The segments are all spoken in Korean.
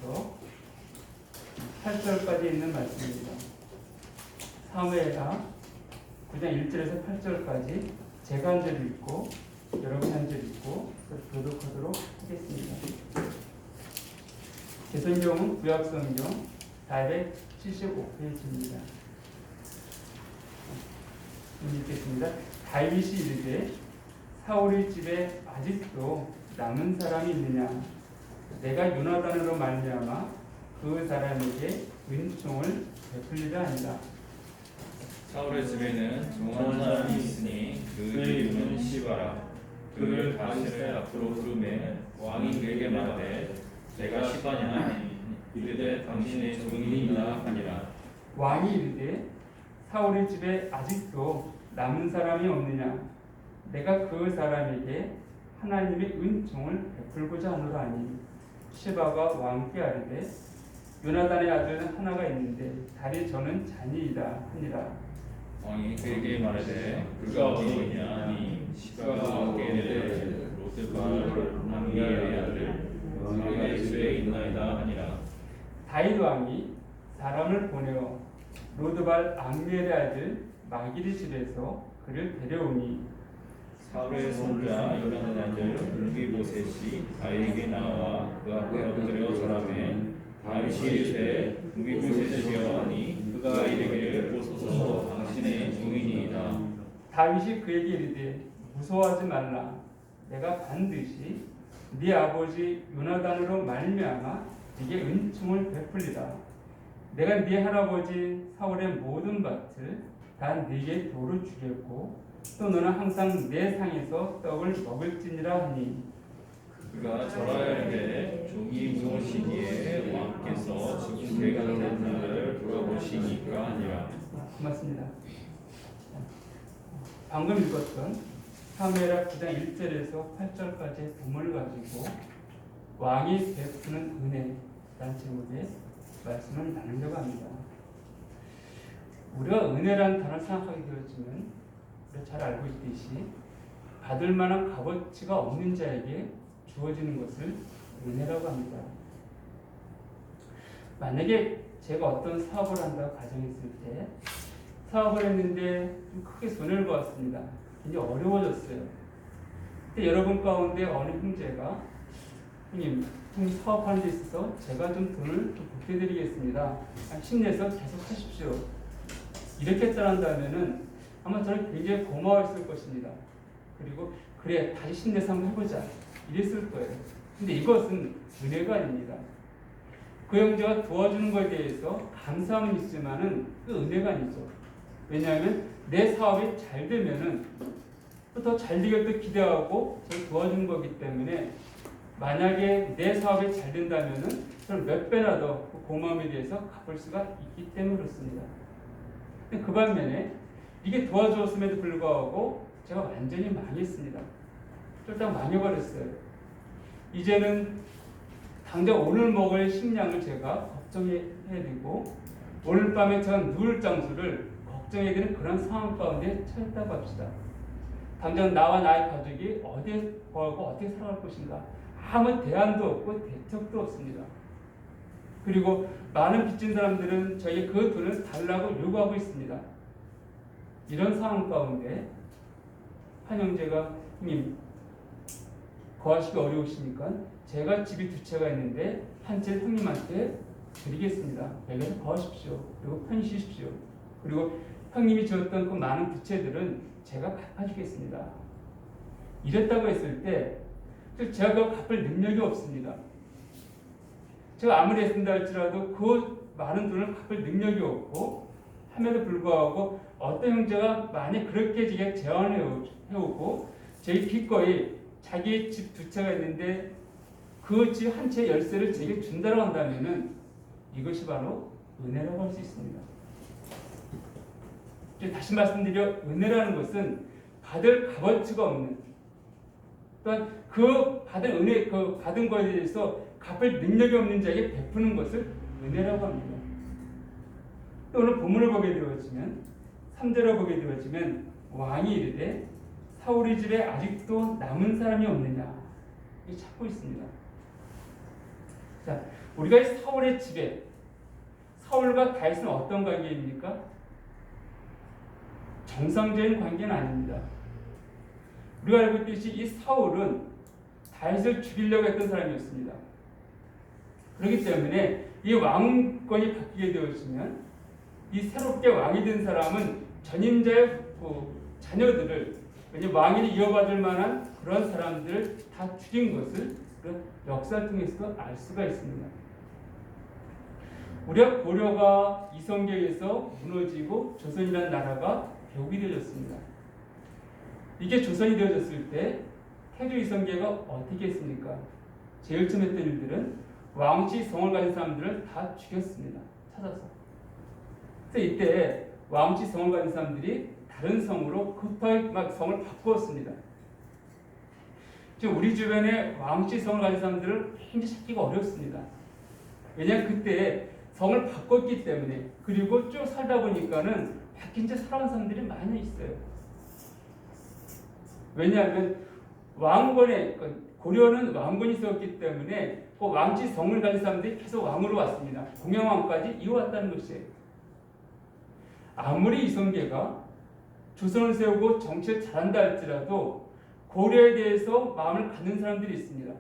1절에서 8절까지 있는 말씀입니다. 사무엘하 9장 1절에서 8절까지 제가 한 절 읽고 여러분 한 절 읽고 교독하도록 하겠습니다. 개성경은 구약성경 475페이지입니다. 읽겠습니다. 다윗이 이르되 사울의 집에 아직도 남은 사람이 있느냐? 내가 요나단으로 말미암아 그 사람에게 은총을 베풀리라 하니라. 사울의 집에는 정한 사람이 있으니 그 이름은 시바라. 그를 다윗의 앞으로 부르매 왕이 그에게 말하되 내가 시바냐? 이르되 당신의 종이니이다 하니라. 왕이 이르되 사울의 집에 아직도 남은 사람이 없느냐? 내가 그 사람에게 하나님의 은총을 베풀고자 하노라 하니 시바가 왕께 아뢰되 요나단의 아들 하나가 있는데 다리 저는 잔이이다 하니라. 왕이 그에게 말하되 그가 어디냐 하니 시바가 왕께 이르되 로드발 랑미엘의 아들 왕의 집에 있나이다 하니라. 다윗 왕이 사람을 보내어 로드발 앙미엘의 아들 마기리 집에서 그를 데려오니 사울의 손자 요나단의 아들 물기보셋이 다윗에게 나와 그 앞에 엎드려 절하매 다윗이 이르되 물기보셋이여 하니 그가 이르기를 보소서 당신의 종이니이다. 다윗이 그에게 이르되 무서워하지 말라. 내가 반드시 네 아버지 요나단으로 말미암아 네게 은총을 베풀리라. 내가 네 할아버지 사울의 모든 밭을 다 네게 도로 주겠고 또 너는 항상 내 상에서 떡을 먹을지니라 하니 그가 절하여 이르되 종이 무엇이기에 왕께서 지금 내가 된 나라를 돌아보시니까 하니라. 고맙습니다. 방금 읽었던 사무엘하 9장 1절에서 8절까지의 본문을 가지고 왕이 베푸는 은혜라는 제목의 말씀을 나누려고 합니다. 우리가 은혜라는 단어를 생각하게 되었지만 우리가 잘 알고 있듯이 받을 만한 값어치가 없는 자에게 주어지는 것을 은혜라고 합니다. 만약에 제가 어떤 사업을 한다고 가정했을 때 사업을 했는데 좀 크게 손해를 보았습니다. 굉장히 어려워졌어요. 근데 여러분 가운데 어느 형제가 형님 사업하는 데 있어서 제가 좀 돈을 좀 보태드리겠습니다. 힘내서 계속 하십시오. 이렇게 따른다면은 아마 저는 굉장히 고마웠을 것입니다. 그리고 그래 다시 힘내서 한번 해보자 이랬을 거예요. 근데 이것은 은혜가 아닙니다. 그 형제가 도와주는 것에 대해서 감사함은 있지만은 그 은혜가 아니죠. 왜냐하면 내 사업이 잘 되면은 더 잘 되겠다 기대하고 저를 도와주는 거기 때문에 만약에 내 사업이 잘 된다면은 저는 몇 배나 더 그 고마움에 대해서 갚을 수가 있기 때문에 그렇습니다. 근데 그 반면에 이게 도와주었음에도 불구하고 제가 완전히 망했습니다. 쫄딱 망해버렸어요. 이제는 당장 오늘 먹을 식량을 제가 걱정해야 되고 오늘 밤에 제가 누울 장소를 걱정해야 되는 그런 상황 가운데 처했다고 합시다. 당장 나와 나의 가족이 어디에 거하고 어떻게 살아갈 것인가 아무 대안도 없고 대책도 없습니다. 그리고 많은 빚진 사람들은 저에게 그 돈을 달라고 요구하고 있습니다. 이런 상황 가운데 한 형제가 형님 거하시기 어려우시니까 제가 집이 두 채가 있는데 한 채 형님한테 드리겠습니다. 여기서 거하십시오. 그리고 편히 쉬십시오. 그리고 형님이 지었던 그 많은 부채들은 제가 갚아주겠습니다. 이랬다고 했을 때 제가 그걸 갚을 능력이 없습니다. 제가 아무리 애쓴다 할지라도 그 많은 돈을 갚을 능력이 없고 함에도 불구하고 어떤 형제가 만약 그렇게 제게 제안을 해오고 제게 기꺼이 자기 집 두 채가 있는데 그 집 한 채 열쇠를 제게 준다고 한다면은 이것이 바로 은혜라고 할 수 있습니다. 다시 말씀드려 은혜라는 것은 받을 값어치가 없는 또한 그 받은 은혜 그 받은 것에 대해서 갚을 능력이 없는 자에게 베푸는 것을 은혜라고 합니다. 또 오늘 본문을 보게 되어지면 3절을 보게 되어지면 왕이 이르되 사울의 집에 아직도 남은 사람이 없느냐 이 찾고 있습니다. 자, 우리가 이 사울의 집에 사울과 다윗은 어떤 관계입니까? 정상적인 관계는 아닙니다. 우리가 알고 있듯이 이 사울은 다윗을 죽이려고 했던 사람이었습니다. 그렇기 때문에 이 왕권이 바뀌게 되어지면 이 새롭게 왕이 된 사람은 전임자의 자녀들을 왕위를 이어받을 만한 그런 사람들을 다 죽인 것을 역사를 통해서도 알 수가 있습니다. 우리가 고려가 이성계에 의해서 무너지고 조선이라는 나라가 벽이 되어졌습니다. 이게 조선이 되어졌을 때 태조 이성계가 어떻게 했습니까? 제일 처음 했던 일들은 왕씨 성을 가진 사람들을 다 죽였습니다. 찾아서. 그래서 이때 왕씨 성을 가진 사람들이 다른 성으로 급하게 막 성을 바꾸었습니다. 지금 우리 주변에 왕씨 성을 가진 사람들을 굉장히 찾기가 어렵습니다. 왜냐하면 그때 성을 바꿨기 때문에, 그리고 쭉 살다 보니까는 바뀐 채 살아온 사람들이 많이 있어요. 왜냐하면 고려는 왕건이 있었기 때문에 그 왕씨 성을 가진 사람들이 계속 왕으로 왔습니다. 공양왕까지 이어왔다는 것이에요. 아무리 이성계가 조선을 세우고 정치를 잘한다 할지라도 고려에 대해서 마음을 갖는 사람들이 있습니다.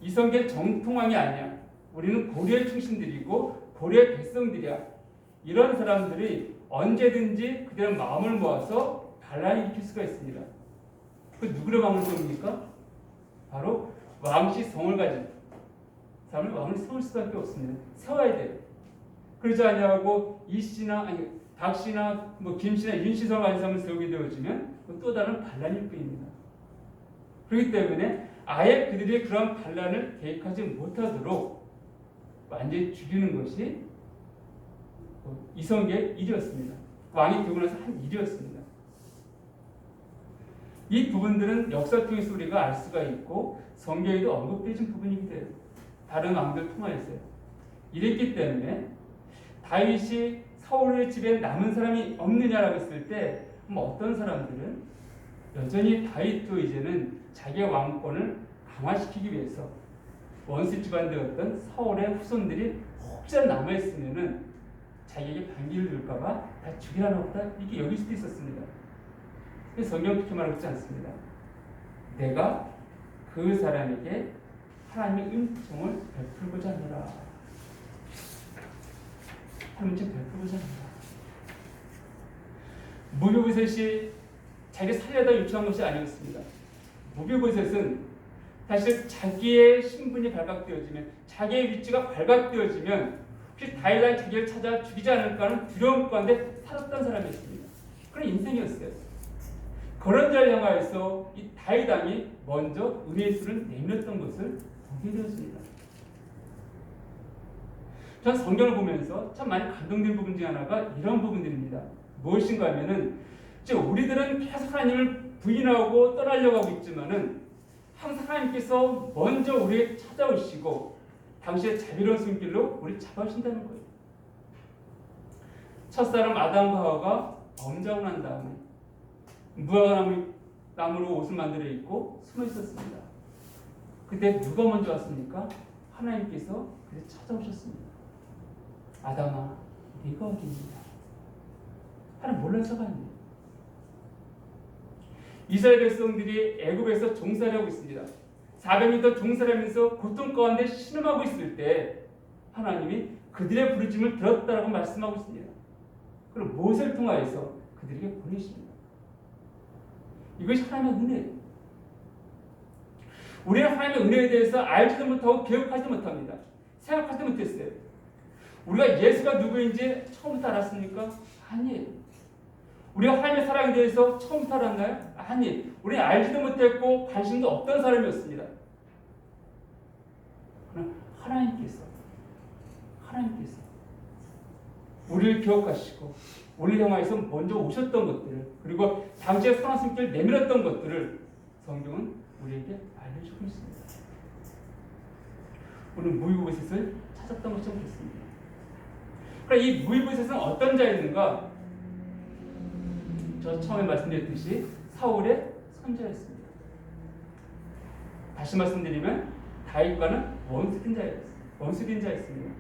이성계 정통왕이 아니야. 우리는 고려의 충신들이고 고려의 백성들이야. 이런 사람들이 언제든지 그들의 마음을 모아서 반란을 일으킬 수가 있습니다. 그 누구를 왕을 세웁니까? 바로 왕씨 성을 가진 사람을 왕을 세울 수밖에 없습니다. 세워야 돼요. 그러지 아니하고 이씨나 박씨나 김씨나 윤씨 성을 가진 사람을 세우게 되어지면 또 다른 반란일 뿐입니다. 그렇기 때문에 아예 그들이 그런 반란을 계획하지 못하도록 완전히 죽이는 것이 이성계의 일이었습니다. 왕이 되고 나서 한 일이었습니다. 이 부분들은 역사 통해서 우리가 알 수가 있고 성경에도 언급되어진 부분이기도 해요. 다른 왕들 통하여서요. 이랬기 때문에 다윗이 사울의 집에 남은 사람이 없느냐라고 했을 때 어떤 사람들은 여전히 다윗도 이제는 자기의 왕권을 강화시키기 위해서 원수 집안되었던 사울의 후손들이 혹시나 남아있으면은 자기에게 반기를 줄까봐 다 죽이라나 보다 이렇게 여길 수도 있었습니다. 성경 그렇게 말하지 않습니다. 내가 그 사람에게 하나님의 은총을 베풀고자 하노라. 하나님의 은총을 베풀고자 하노라. 무비보셋이 자기 살려다 요청한 것이 아니었습니다. 무비보셋은 사실 자기의 신분이 발각되어지면, 자기의 위치가 발각되어지면 혹시 다윗이 자기를 찾아 죽이지 않을까 하는 두려움 가운데 살았던 사람이었습니다. 그런 인생이었어요. 그런 자를 향하여서 이 다윗 왕이 먼저 은혜의 수를 내밀었던 것을 보게 되었습니다. 전 성경을 보면서 참 많이 감동된 부분 중 하나가 이런 부분들입니다. 무엇인가 하면은 우리들은 계속 하나님을 부인하고 떠나려고 하고 있지만은 항상 하나님께서 먼저 우리에게 찾아오시고 당시의 자비로운 손길로 우리를 잡아주신다는 거예요. 첫사람 아담과 하와가 범죄하고 난 다음에 무화과나무로 옷을 만들어 입고 숨어 있었습니다. 그때 누가 먼저 왔습니까? 하나님께서 그를 찾아오셨습니다. 아담아, 네가 어디 있느냐? 하나님 몰라서 갔네. 이스라엘 백성들이 애굽에서 종살이 하고 있습니다. 400년 종살이하면서 고통 가운데 신음하고 있을 때 하나님이 그들의 부르짖음을 들었다라고 말씀하고 있습니다. 그럼 무엇을 통하여서 그들에게 보내십니다. 이것이 하나님의 은혜예요. 우리는 하나님의 은혜에 대해서 알지도 못하고 기억하지도 못합니다. 생각하지도 못했어요. 우리가 예수가 누구인지 처음부터 알았습니까? 아니에요. 우리가 하나님의 사랑에 대해서 처음부터 알았나요? 아니, 우리는 알지도 못했고 관심도 없던 사람이었습니다. 그러나 하나님께서 우리를 기억하시고 우리를 향하여서 먼저 오셨던 것들을, 그리고 당시에 선한 손길을 내밀었던 것들을 성경은 우리에게 알려주고 있습니다. 오늘 무비보셋을 찾았던 것처럼 됐습니다. 그러니까 이 무비보셋은 어떤 자였는가? 저 처음에 말씀드렸듯이 사울의 손자였습니다. 다시 말씀드리면 다윗과는 원수된 자였습니다. 원수된 자였습니다.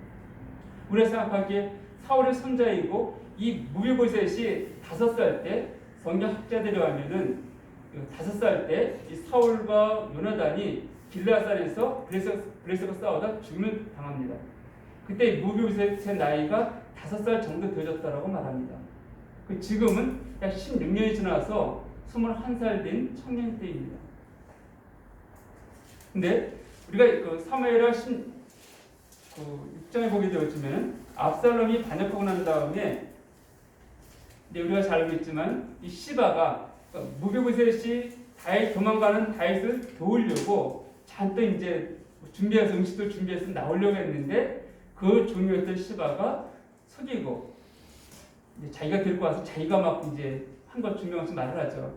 우리가 생각하기에 사울의 손자이고 이 무비보셋이 5살 때 성경 학자들이 하면은 5살 때 이 사울과 요나단이 길라산에서 블레셋과 싸우다 죽음을 당합니다. 그때 무비보셋의 나이가 5살 정도 되어졌다라고 말합니다. 지금은 약 16년이 지나서 21살 된 청년 때입니다. 근데 우리가 사무엘하 6장에 보게 되었지만 압살롬이 반역하고 난 다음에 우리가 잘 알고 있지만 이 시바가 무비보셋이 도망가는 다윗을 도우려고 잔뜩 이제 준비해서 음식도 준비해서 나오려고 했는데 그 종이었던 시바가 속이고 이제 자기가 데리고 와서 자기가 막 이제 한 것 증명해서 말을 하죠.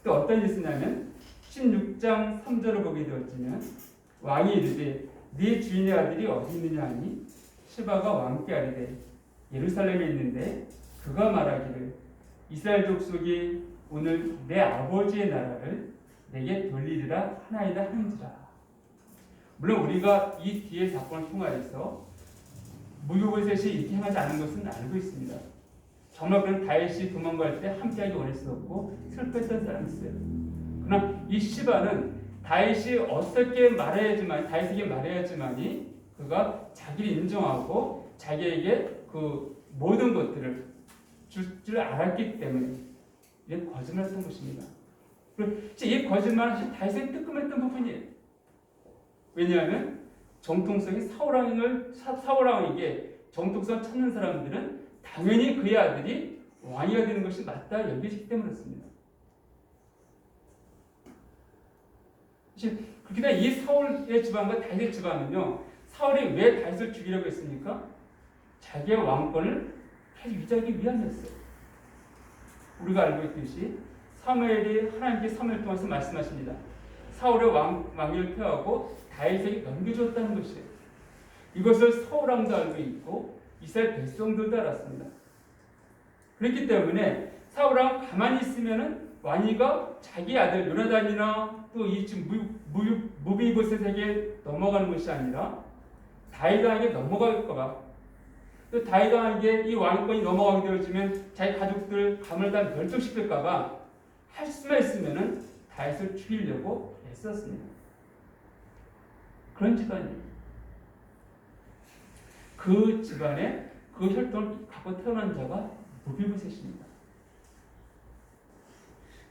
또 어떤 일이 있었냐면 16장 3절을 보게 되었지만 왕이 이르되 네 주인의 아들이 어디 있느냐 하니 시바가 왕께 아뢰되 예루살렘에 있는데 그가 말하기를 이스라엘 족속이 오늘 내 아버지의 나라를 내게 돌리리라 하나이다 하는지라. 물론 우리가 이 뒤의 사건을 통하여서 무비보셋이 이렇게 행하지 않은 것은 알고 있습니다. 정말 그런 다윗이 도망갈 때 함께하기 원했었고 슬펐던 사람이 있어요. 그러나 이 시바는 다윗이 어떻게 말해야지만 다윗에게 말해야지만이 그가 자기를 인정하고 자기에게 그 모든 것들을 줄 알았기 때문에 이게 거짓말했던 것입니다. 그리고 이 거짓말은 다윗의 뜨끔했던 부분이에요. 왜냐하면 정통성이 사울왕에게 정통성 찾는 사람들은 당연히 그의 아들이 왕이가 되는 것이 맞다 여기기 때문이었습니다. 그렇게 이 사울의 집안과 다윗의 집안은요, 사울이 왜 다윗을 죽이려고 했습니까? 자기의 왕권을 계속 유지하기 위함이었어요. 우리가 알고 있듯이 사무엘이 하나님께 사무엘 통해서 말씀하십니다. 사울의 왕위를 폐하고 다윗에게 넘겨줬다는 것이에요. 이것을 사울왕도 알고 있고 이스라엘 백성들도 알았습니다. 그렇기 때문에 사울왕 가만히 있으면은 왕위가 자기 아들 요나단이나 또 이 지금 무비보셋에게 넘어가는 것이 아니라 다윗왕에게 넘어갈까봐, 또 다윗왕에게 이 왕권이 넘어가게 되어지면 자기 가족들 가문을 다 멸종시킬까봐 할 수만 있으면은 다윗을 죽이려고 애썼습니다. 그런 집안이에요. 그 집안에 그 혈통을 갖고 태어난 자가 무비보셋입니다.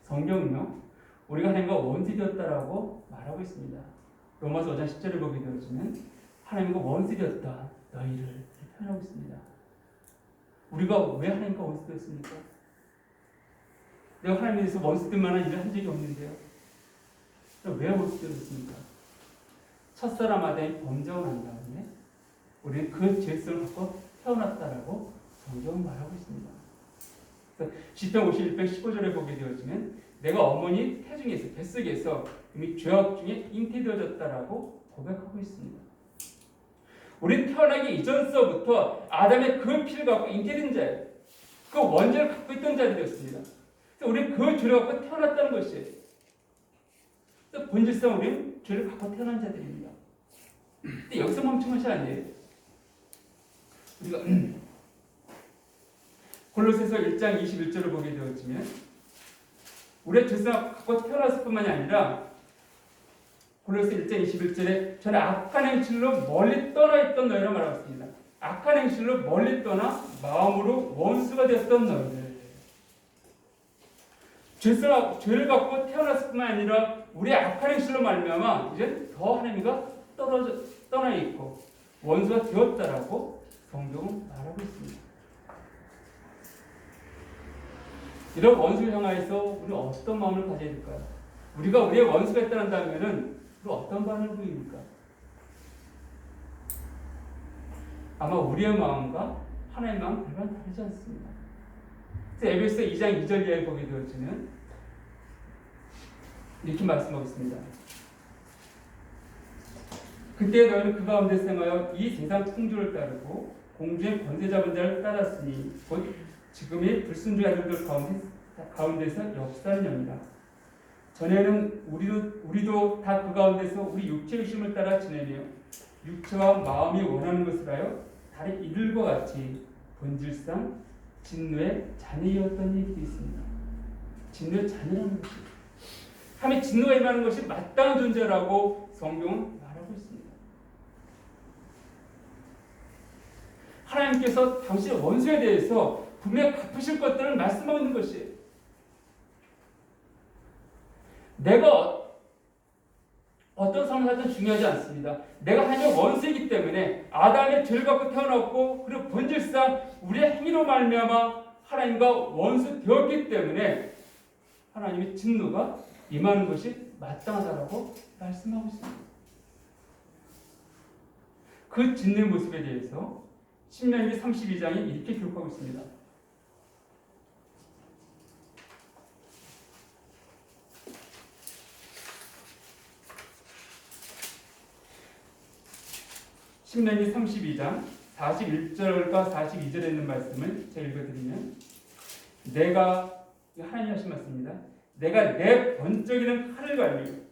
성경은요, 우리가 하나님과 원수 되었다라고 말하고 있습니다. 로마서 5장 10절을 보게 되어지면 하나님과 원수 되었다 너희를 표현하고 있습니다. 우리가 왜 하나님과 원수 되었습니까? 내가 하나님에 대해서 원수 될 만한 일을 한 적이 없는데요. 왜 원수 되었습니까? 첫사람 아담이 범죄를 한 다음에 우리는 그 죄성을 갖고 태어났다라고 성경은 말하고 있습니다. 시편 51편 15절에 보게 되어지면 내가 어머니 태중에서 뱃속에서 이미 죄악 중에 잉태되어졌다라고 고백하고 있습니다. 우리는 태어나기 이전서부터 아담의 그 피를 갖고 잉태된 자예요. 그 원죄를 갖고 있던 자들이었습니다. 그래서 우리는 그 죄를 갖고 태어났다는 것이에요. 그래서 본질상 우리는 죄를 갖고 태어난 자들입니다. 근데 여기서 멈춘 것이 아니에요. 우리가 골로새서 1장 21절을 보게 되었지만 우리의 죄성을 갖고 태어났을 뿐만이 아니라 골로새 1장 21절에 저는 악한 행실로 멀리 떠나 있던 너희라 말하고 있습니다. 악한 행실로 멀리 떠나 마음으로 원수가 되었던 너희들. 죄를 갖고 태어났을 뿐만 아니라 우리의 악한 행실로 말미암아 이제 더 하나님과 떠나 있고 원수가 되었다라고 성경은 말하고 있습니다. 이런 원수를 향하여서 우리는 어떤 마음을 가져야 될까요? 우리가 우리의 원수가 있다는다면은 우리 어떤 반응을 보입니까? 아마 우리의 마음과 하나님의 마음은 별반 다르지 않습니다. 그래서 에베소 2장 2절 이하에 보게 되어지면 이렇게 말씀하고 있습니다. 그때 너희는 그 가운데서 행하여 이 세상 풍조를 따르고 공주의 권세 잡은 자를 따랐으니 곧 지금의 불순종의 아들들 가운데서 역사는 영이다. 전에는 우리도 다 그 가운데서 우리 육체의 욕심을 따라 지내며 육체와 마음이 원하는 것을 하여 다른 이들과 같이 본질상 진노의 자녀였던 얘기도 있습니다. 진노의 자녀라는 것이 하나님의 진노가 임하는 것이 마땅한 존재라고 성경은 말하고 있습니다. 하나님께서 당신의 원수에 대해서 분명히 갚으실 것들을 말씀하고 있는 것이에요. 내가 어떤 삶을 살든 중요하지 않습니다. 내가 하나님의 원수이기 때문에 아담의 죄를 갖고 태어났고 그리고 본질상 우리의 행위로 말미암아 하나님과 원수 되었기 때문에 하나님의 진노가 임하는 것이 마땅하다라고 말씀하고 있습니다. 그 진노의 모습에 대해서 신명기 32장이 이렇게 기록하고 있습니다. 신명기 32장 41절과 42절에 있는 말씀을 제가 읽어드리면 내가 하나님 하신 말씀입니다. 내가 내 번쩍이는 칼을 갈리고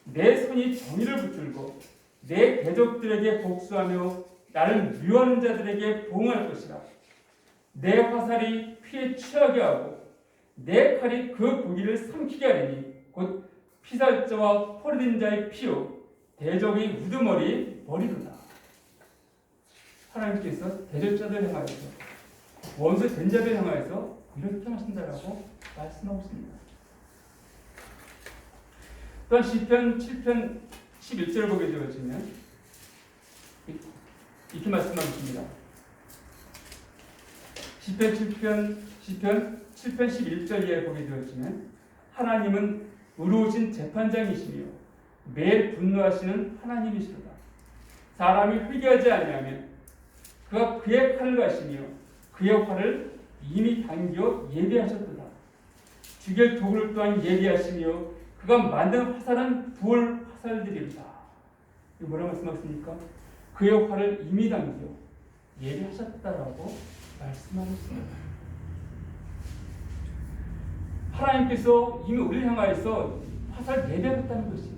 내 손이 정의를 붙들고 내 대적들에게 복수하며 나를 미워하는 자들에게 보응할 것이라. 내 화살이 피에 취하게 하고 내 칼이 그 고기를 삼키게 하리니 곧 피살자와 포로된 자의 피로 대적의 우두머리 머리로다. 하나님께서 대적자들 향하여서 원수 된 자들 향하여서 이렇게 하신다라고 말씀하고 있습니다. 또한 시편 7편 11절을 보게 되어지면 이렇게 말씀하고 있습니다. 시편 7편 11절에 보게 되어지면 하나님은 의로우신 재판장이시며 매일 분노하시는 하나님이시로다. 사람이 회개하지 아니하면 그가 그의 칼을 가시며 그의 활을 이미 당겨 예비하셨도다. 죽일 도구를 또한 예비하시며 그가 만든 화살은 부을 화살들이로다. 이거 뭐라고 말씀하십니까? 그의 활을 이미 당겨 예비하셨다라고 말씀하고 있습니다. 하나님께서 이미 우리를 향하여서 화살을 예비하셨다는 것이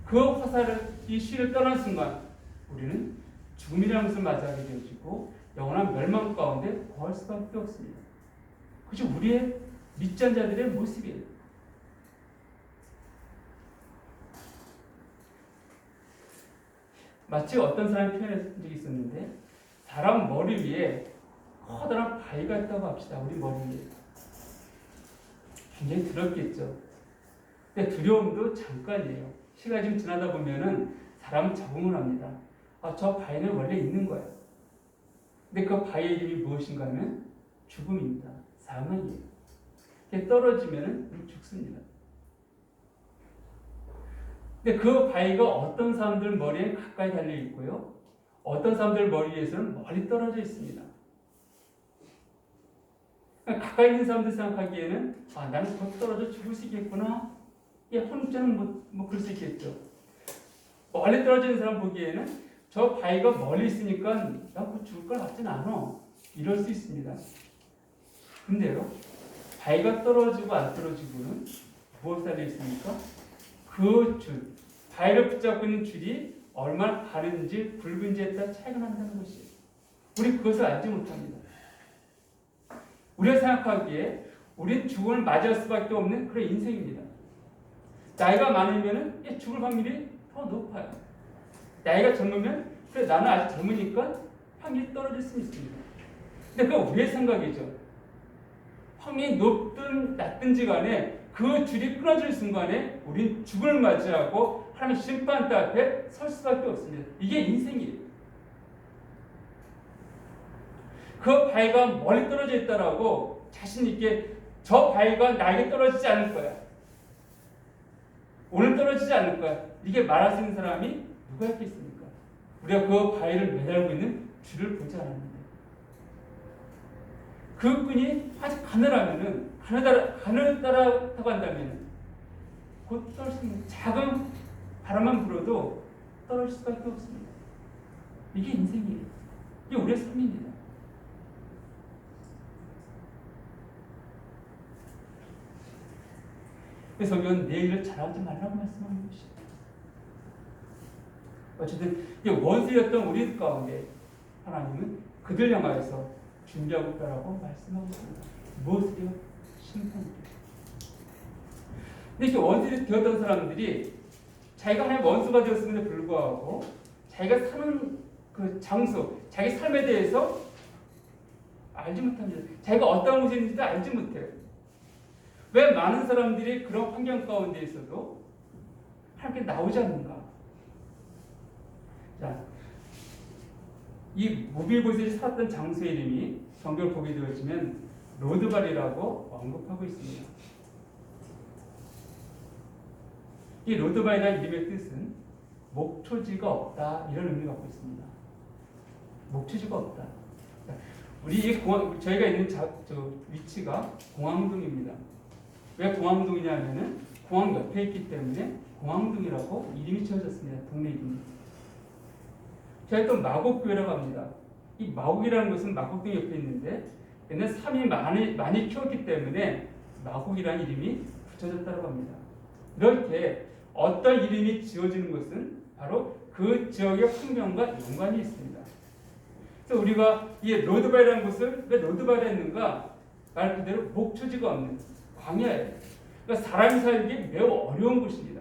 그 화살을 이 시를 떠난 순간 우리는 죽음이라는 것을 맞이하게 되어지고 영원한 멸망 가운데 거할 수밖에 없습니다. 그것이 우리의 믿지 않는 자들의 모습이에요. 마치 어떤 사람이 표현한 적이 있었는데 사람 머리 위에 커다란 바위가 있다고 합시다. 우리 머리 위에. 굉장히 두렵겠죠. 근데 두려움도 잠깐이에요. 시간이 좀 지나다 보면은 사람은 적응을 합니다. 저 바위는 원래 있는 거예요. 근데 그 바위의 이름이 무엇인가 하면 죽음입니다. 사망이에요. 떨어지면은 죽습니다. 근데 그 바위가 어떤 사람들 머리에 가까이 달려 있고요. 어떤 사람들 머리에서는 멀리 떨어져 있습니다. 가까이 있는 사람들 생각하기에는 나는 곧 떨어져 죽을 수 있겠구나. 혼자는 뭐 그럴 수 있겠죠. 멀리 떨어지는 사람 보기에는 저 바위가 멀리 있으니까 나 곧 죽을 것 같진 않아. 이럴 수 있습니다. 근데요. 바위가 떨어지고 안 떨어지고는 무엇이 달려 있습니까? 그 줄, 바위를 붙잡고 있는 줄이 얼마나 가는지 굵은지에 따라 차이가 난다는 것이에요. 우리 그것을 알지 못합니다. 우리가 생각하기에 우린 죽음을 맞이할 수밖에 없는 그런 인생입니다. 나이가 많으면 죽을 확률이 더 높아요. 나이가 젊으면 그래 나는 아직 젊으니까 확률이 떨어질 수 있습니다. 근데 그건 우리의 생각이죠. 확률이 높든 낮든지 간에 그 줄이 끊어질 순간에 우린 죽음을 맞이하고 하나님의 심판대 앞에 설 수밖에 없습니다. 이게 인생이에요. 그 바위가 멀리 떨어져 있다라고 자신 있게 저 바위가 나에게 떨어지지 않을 거야. 오늘 떨어지지 않을 거야. 이게 말할 수 있는 사람이 누가 있겠습니까? 우리가 그 바위를 매달고 있는 줄을 보지 않았는데 그 끈이 아직 가늘하면은 가늘 따라 타고 한다면 곧 떨어질 수 있는 작은 바람만 불어도 떨어질 수밖에 없습니다. 이게 인생이에요. 이게 우리의 삶입니다. 그래서 성경은 내 일을 잘하지 말라고 말씀하는 것이에요. 어쨌든 이 원수였던 우리 가운데 하나님은 그들 향하여서 준비하고 있다라고 말씀하고 있습니다. 무엇을요? 심판이요. 근데 이렇게 원수가 되었던 사람들이 자기가 하나님 원수가 되었음에도 불구하고 자기가 사는 그 장소, 자기 삶에 대해서 알지 못합니다. 자기가 어떤 곳에 있는지도 알지 못해요. 왜 많은 사람들이 그런 환경 가운데 있어도 하나님께 나오지 않는가? 자, 이 무빌보셋이 살았던 장소의 이름이 성경을 보게 되어지면 로드발이라고 언급하고 있습니다. 이 로드발이라는 이름의 뜻은 목초지가 없다 이런 의미를 갖고 있습니다. 목초지가 없다. 우리 이 저희가 있는 위치가 공항동입니다. 왜 공항동이냐면은 공항 옆에 있기 때문에 공항동이라고 이름이 지어졌습니다. 동네 이름이. 저희 또 마곡교회라고 합니다. 이 마곡이라는 것은 마곡동 옆에 있는데 옛날 삼이 많이 키웠기 때문에 마곡이라는 이름이 붙여졌다고 합니다. 이렇게 어떤 이름이 지어지는 것은 바로 그 지역의 환경과 연관이 있습니다. 그래서 우리가 이 로드발이라는 곳을 왜 로드발에 했는가? 말 그대로 목초지가 없는 광야예요. 그러니까 사람이 살기 매우 어려운 곳입니다.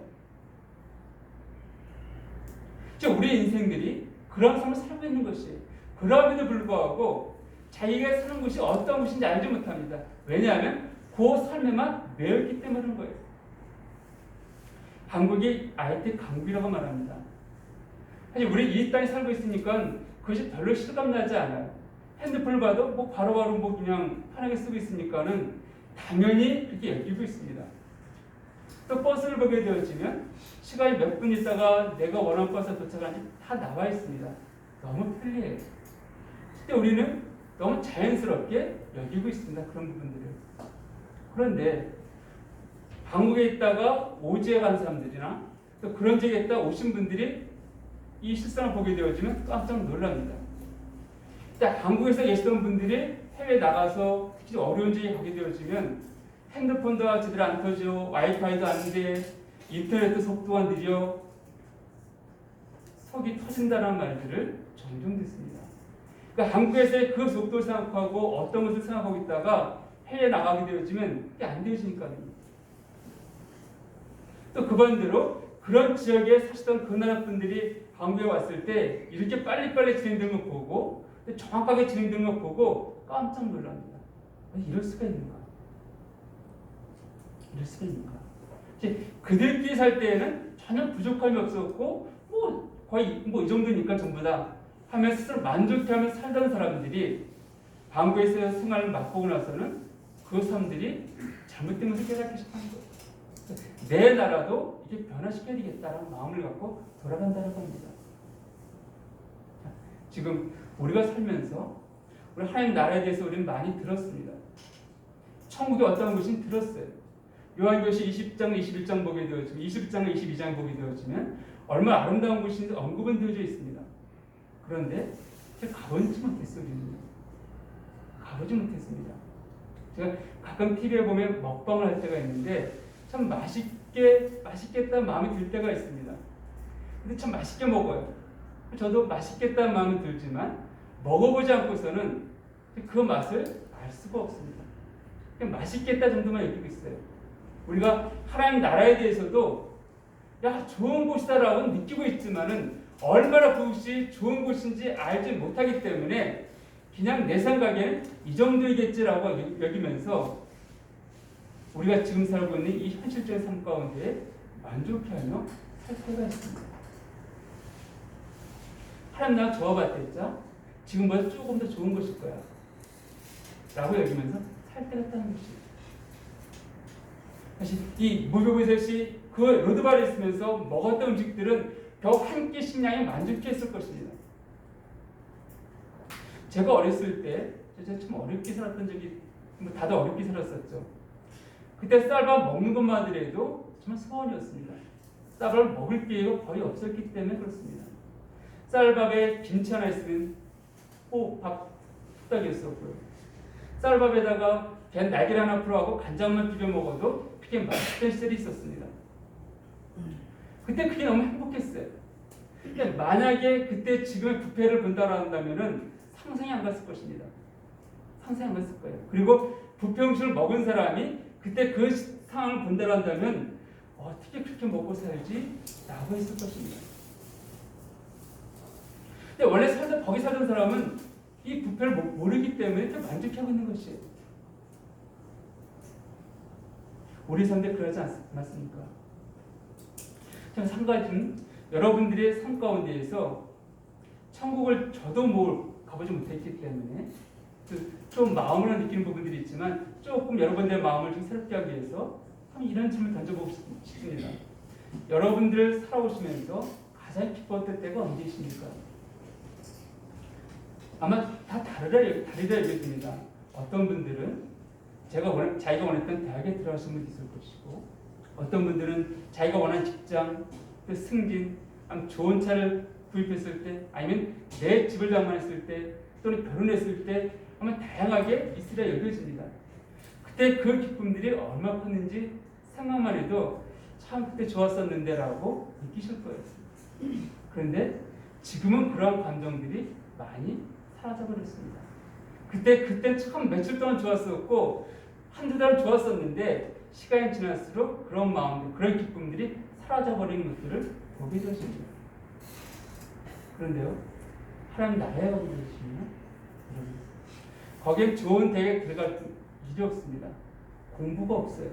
즉 우리 인생들이 그런 삶을 살고 있는 것이에요. 그럼에도 불구하고 자기가 사는 곳이 어떤 곳인지 알지 못합니다. 왜냐하면 그 삶에만 매여 있기 때문에 그런 거예요. 한국이 IT 강국이라고 말합니다. 사실 우리 이 땅에 살고 있으니까 그것이 별로 실감나지 않아요. 핸드폰을 봐도 뭐 바로바로 뭐 그냥 편하게 쓰고 있으니까는 당연히 그렇게 여기고 있습니다. 또 버스를 보게 되어지면 시간이 몇 분 있다가 내가 원하는 버스에 도착하는지 다 나와 있습니다. 너무 편리해요. 근데 우리는 너무 자연스럽게 여기고 있습니다. 그런 부분들을. 그런데 한국에 있다가 오지에 간 사람들이나 또 그런 지역에 있다 오신 분들이 이 실상을 보게 되어지면 깜짝 놀랍니다. 한국에서 계시던 분들이 해외 나가서 특히 어려운 지역에 가게 되어지면 핸드폰도 제대로 안 터져, 와이파이도 안 돼, 인터넷도 속도가 느려, 속이 터진다는 말들을 종종 듣습니다. 그러니까 한국에서의 그 속도를 생각하고 어떤 것을 생각하고 있다가 해외에 나가게 되어지면 이게 안 되어지니까요. 또 그 반대로 그런 지역에 사시던 그 나라 분들이 한국에 왔을 때 이렇게 빨리빨리 진행되는 걸 보고 정확하게 진행되는 걸 보고 깜짝 놀랍니다. 이럴 수가 있는가? 이럴 수가 있는가? 그들끼리 살 때에는 전혀 부족함이 없었고 거의 이 정도니까 전부 다 하면서 스스로 만족해하며 살던 사람들이 한국에서 생활을 맛보고 나서는 그 사람들이 잘못된 것을 깨닫기 시작하는 거예요. 내 나라도 이게 변화시켜야 되겠다라는 마음을 갖고 돌아간다는 겁니다. 지금 우리가 살면서 우리 하나님 나라에 대해서 우리는 많이 들었습니다. 천국이 어떤 곳인지 들었어요. 요한계시 20장, 21장 보게 되어지면 20장, 22장 보게 되어지면 얼마나 아름다운 곳인지 언급은 되어져 있습니다. 그런데 제가 가보지 못했어요. 우리는. 가보지 못했습니다. 제가 가끔 TV에 보면 먹방을 할 때가 있는데 참 맛있겠다는 마음이 들 때가 있습니다. 근데 참 맛있게 먹어요. 저도 맛있겠다는 마음이 들지만 먹어보지 않고서는 그 맛을 알 수가 없습니다. 그냥 맛있겠다 정도만 여기고 있어요. 우리가 하나님 나라에 대해서도 좋은 곳이다라고 느끼고 있지만은 얼마나 그곳이 좋은 곳인지 알지 못하기 때문에 그냥 내 생각에는 이 정도이겠지라고 여기면서 우리가 지금 살고 있는 이 현실적인 삶 가운데 만족해하며 살 때가 있습니다. 하나님 나라 좋아봤댔죠? 지금보다 조금 더 좋은 것일 거야 라고 여기면서 살 때가 있다는 것입니다. 사실 이 무교부셋이 그 로드발에 있으면서 먹었던 음식들은 겨우 한 끼 식량에 만족했을 것입니다. 제가 어렸을 때 제가 참 어렵게 살았던 적이 다들 어렵게 살았었죠. 그때 쌀밥 먹는 것만 하더라도 정말 소원이었습니다. 쌀밥을 먹을 기회가 거의 없었기 때문에 그렇습니다. 쌀밥에 김치 하나 있으면 밥 뚝딱이었었고요. 쌀밥에다가 그냥 날개를 하나 풀어하고 간장만 비벼 먹어도 그게 맛있던 시절이 있었습니다. 그때 그게 너무 행복했어요. 근데 만약에 그때 지금의 부패를 본다라 한다면은 상상이 안 갔을 것입니다. 상상이 안 갔을 거예요. 그리고 부평식을 먹은 사람이 그때 그 상황을 본다라 한다면 어떻게 그렇게 먹고 살지? 라고 했을 것입니다. 근데 원래 거기 살던 사람은 이 부패를 모르기 때문에 좀 만족하고 있는 것이에요. 우리 삶도 그러지 않습니까? 참, 한 가지는 여러분들의 삶 가운데에서 천국을 저도 가보지 못했기 때문에 좀 마음으로 느끼는 부분들이 있지만 조금 여러분들의 마음을 좀 새롭게 하기 위해서 이런 질문을 던져보고 싶습니다. 여러분들 살아오시면서 가장 기뻤던 때가 언제이십니까? 아마 다 다르다 얘기입니다. 어떤 분들은 자기가 원했던 대학에 들어가신 분도 있을 것이고, 어떤 분들은 자기가 원하는 직장, 승진, 좋은 차를 구입했을 때, 아니면 내 집을 장만했을 때, 또는 결혼했을 때 아마 다양하게 있으리라 여겨집니다. 그때 그 기쁨들이 얼마나 컸는지 생각만 해도 참 그때 좋았었는데라고 느끼실 거예요. 그런데 지금은 그러한 감정들이 많이 사라져 버렸습니다. 그때 참 며칠 동안 좋았었고 한두 달 좋았었는데 시간이 지날수록 그런 마음들, 그런 기쁨들이 사라져 버리는 것들을 보게 되십니다. 그런데요, 하나님 나라에 가게 되시면 거기에 좋은 대학에 들어갈 일이 없습니다. 공부가 없어요.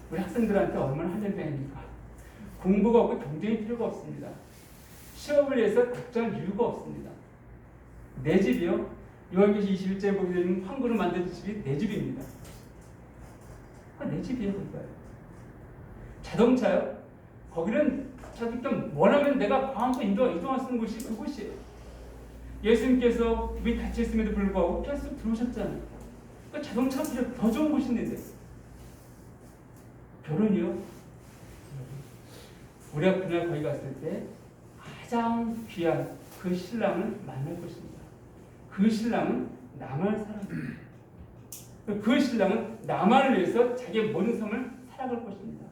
우리 학생들한테 얼마나 한정되니까 공부가 없고 경쟁이 필요가 없습니다. 시험을 위해서 걱정할 이유가 없습니다. 내 집이요. 요한계시 21장에 보게 되면 황금으로 만든 집이 내 집입니다. 내 집이에요. 그러니까요. 자동차요. 거기는 자동차 원하면 내가 광고 이동할 수 있는 곳이 그곳이에요. 예수님께서 우리 닫혀 있음에도 불구하고 계속 들어오셨잖아요. 그러니까 자동차가 더 좋은 곳이 있는데 결혼이요. 우리가 그날 거기 갔을 때 가장 귀한 그 신랑을 만날 것입니다. 그 신랑은 나만을 사랑합니다. 그 신랑은 나만을 위해서 자기의 모든 삶을 살아갈 것입니다.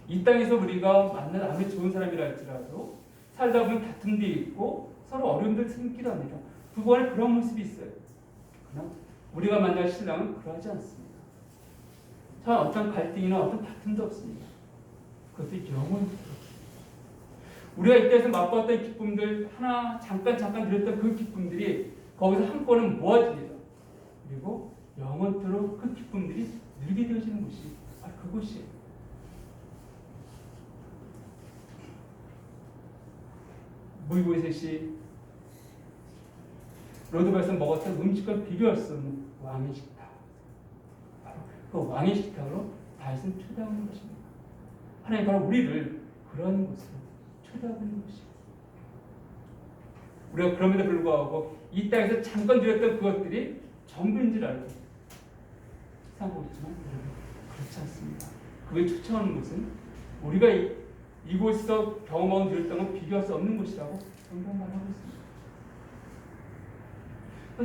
이 땅에서 우리가 만난 아무리 좋은 사람이라 할지라도 살다 보면 다툼도 있고 서로 어려움들 생기기도 합니다. 부부 안에 그런 모습이 있어요. 그러나 우리가 만날 신랑은 그러하지 않습니다. 자, 어떤 갈등이나 어떤 다툼도 없습니다. 그것도 영원히 우리가 이때에서 맛보았던 기쁨들 하나 잠깐 누렸던 그 기쁨들이 거기서 한꺼번에 모아집니다. 그리고 영원토록 그 기쁨들이 늘게 되어지는 곳이 바로 그곳이에요. 무이보셋이 로드바에서 먹었던 음식과 비교할 수 없는 왕의 식탁, 바로 그 왕의 식탁으로 다윗은 초대하는 것입니다. 하나님 바로 우리를 그런 곳으로 초대하고 있는 것이에요. 우리가 그럼에도 불구하고 이 땅에서 잠깐 누렸던 그것들이 전부인 줄 알고 생각하고 있지만 여러분 그렇지 않습니다. 그게 초청하는 곳은 우리가 이곳에서 경험하고 누렸던 건 비교할 수 없는 곳이라고 성경 말하고 있습니다.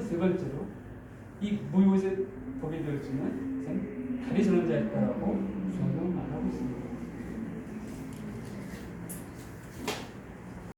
세 번째로 이 무이곳에 보게 되어지는 다리 전원자였다라고 성경 말하고 있습니다.